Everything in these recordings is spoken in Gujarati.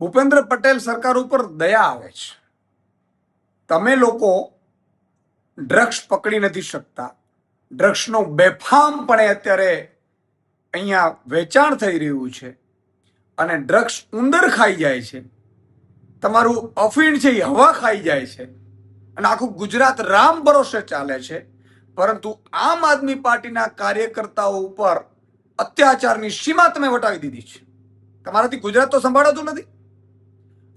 ભૂપેન્દ્ર પટેલ સરકાર ઉપર દયા આવે છે. તમે લોકો ડ્રગ્સ પકડી નથી શકતા. ડ્રગ્સનો બેફામપણે અત્યારે અહીંયા વેચાણ થઈ રહ્યું છે અને ડ્રગ્સ ઉંદર ખાઈ જાય છે. તમારું અફીણ છે એ હવા ખાઈ જાય છે અને આખું ગુજરાત રામ ભરોસે ચાલે છે. પરંતુ આમ આદમી પાર્ટીના કાર્યકર્તાઓ ઉપર અત્યાચારની સીમા તમે વટાવી દીધી છે. તમારાથી ગુજરાત તો સંભાળાતું નથી.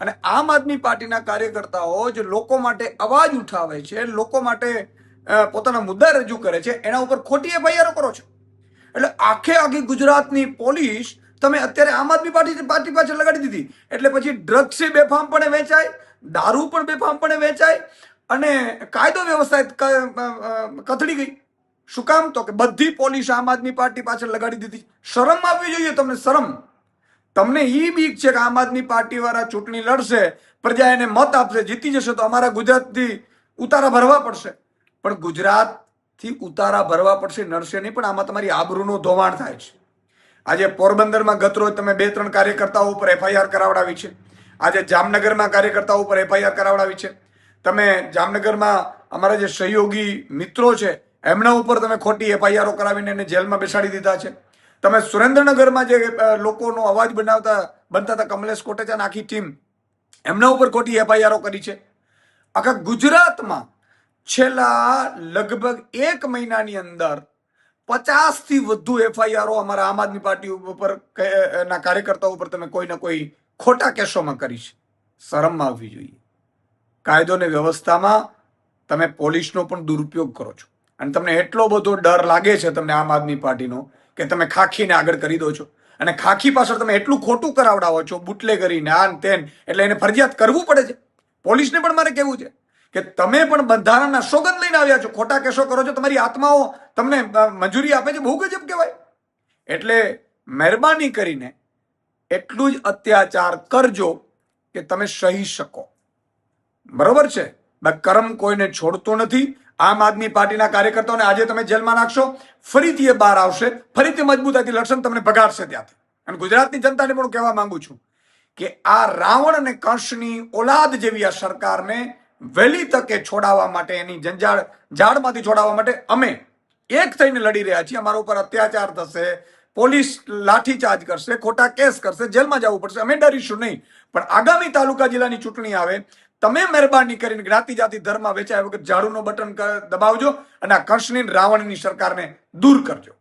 અને આમ આદમી પાર્ટીના કાર્યકર્તાઓ જે લોકો માટે અવાજ ઉઠાવે છે, લોકો માટે પોતાના મુદ્દા રજૂ કરે છે, એના ઉપર ખોટી એફઆઈઆર કરો છો. એટલે આખી ગુજરાતની પોલીસ તમે અત્યારે આમ આદમી પાર્ટી પાછળ લગાડી દીધી. એટલે પછી ડ્રગ્સ બેફામપણે વેચાય, દારૂ પણ બેફામપણે વેચાય અને કાયદો વ્યવસ્થા કથળી ગઈ. શું કામ? તો કે બધી પોલીસ આમ આદમી પાર્ટી પાછળ લગાડી દીધી. શરમ આવવી જોઈએ તમને, શરમ. તમને ઈ બીક છે કે આમ આદમી પાર્ટી વાળા ચૂંટણી લડશે, પ્રજા એને મત આપશે, જીતી જશે તો અમારા ગુજરાતથી ઉતારા ભરવા પડશે. પણ ગુજરાતથી ઉતારા ભરવા પડશે, નડશે નહીં, પણ આમાં તમારી આબરૂનું ધોવાણ થાય છે. આજે પોરબંદરમાં ગતરોજ તમે 2-3 કાર્યકર્તાઓ ઉપર એફઆઈઆર કરાવડાવી છે. આજે જામનગરમાં કાર્યકર્તાઓ ઉપર એફઆઈઆર કરાવડાવી છે. તમે જામનગરમાં અમારા જે સહયોગી મિત્રો છે એમના ઉપર તમે ખોટી એફઆઈઆરો કરાવીને એને જેલમાં બેસાડી દીધા છે. તમે સુરેન્દ્રનગરમાં જે લોકોનો અવાજ બનતા હતા કમલેશ કોટેચા આખી ટીમ, એમના ઉપર ખોટી એફઆઈઆરો કરી છે. આખા ગુજરાતમાં છેલ્લા લગભગ 1 મહિનાની અંદર 50થી વધુ એફઆઈઆરો અમારા આમ આદમી પાર્ટી ઉપર ના કાર્યકર્તાઓ ઉપર તમે કોઈ ને કોઈ ખોટા કેસોમાં કરી છે. શરમ આવવી જોઈએ. કાયદો ને વ્યવસ્થામાં તમે પોલીસનો પણ દુરુપયોગ કરો છો અને તમને એટલો બધો ડર લાગે છે તમને આમ આદમી પાર્ટીનો કે તમે ખાખીને આગળ કરી દો છો અને ખાખી પાછળ તમે એટલું ખોટું કરાવડાવો છો, બુટલે કરીને આન તેન, એટલે એને ફરજિયાત કરવું પડે છે. પોલીસને પણ મારે કહેવું છે કે તમે પણ બંધારણના સોગંદ લઈને આવ્યા છો, ખોટા કેસો કરો છો, તમારી આત્માઓ તમને મંજૂરી આપે છે. બહુ ગજબ કહેવાય. એટલે મહેરબાની કરીને એટલું જ અત્યાચાર કરજો કે તમે સહી શકો. બરોબર છે? કર્મ કોઈને છોડતો નથી. આમ આદમી પાર્ટીના કાર્યકર્તાઓને આજે તમે જેલમાં નાખશો, ફરીથી એ બહાર આવશે, ફરીથી મજબૂતાઈથી લડશે, તમને ભગાડશે ત્યાંથી. અને ગુજરાતની જનતાને પણ કહેવા માંગુ છું કે આ રાવણ અને કંસની ઓલાદ જેવી આ સરકારને વહેલી તકે છોડાવવા માટે, એની ઝાડમાંથી છોડાવવા માટે અમે એક થઈને લડી રહ્યા છીએ. અમારા ઉપર અત્યાચાર થશે, પોલીસ લાઠીચાર્જ કરશે, ખોટા કેસ કરશે, જેલમાં જવું પડશે, અમે ડરીશું નહીં. પણ આગામી તાલુકા જિલ્લાની ચૂંટણી આવે, તમે મહેરબાની કરીને જ્ઞાતિ જાતિ ધર્મ વેચાય વગર ઝાડુનો બટન દબાવજો અને આ કંસની રાવણની સરકારને દૂર કરજો.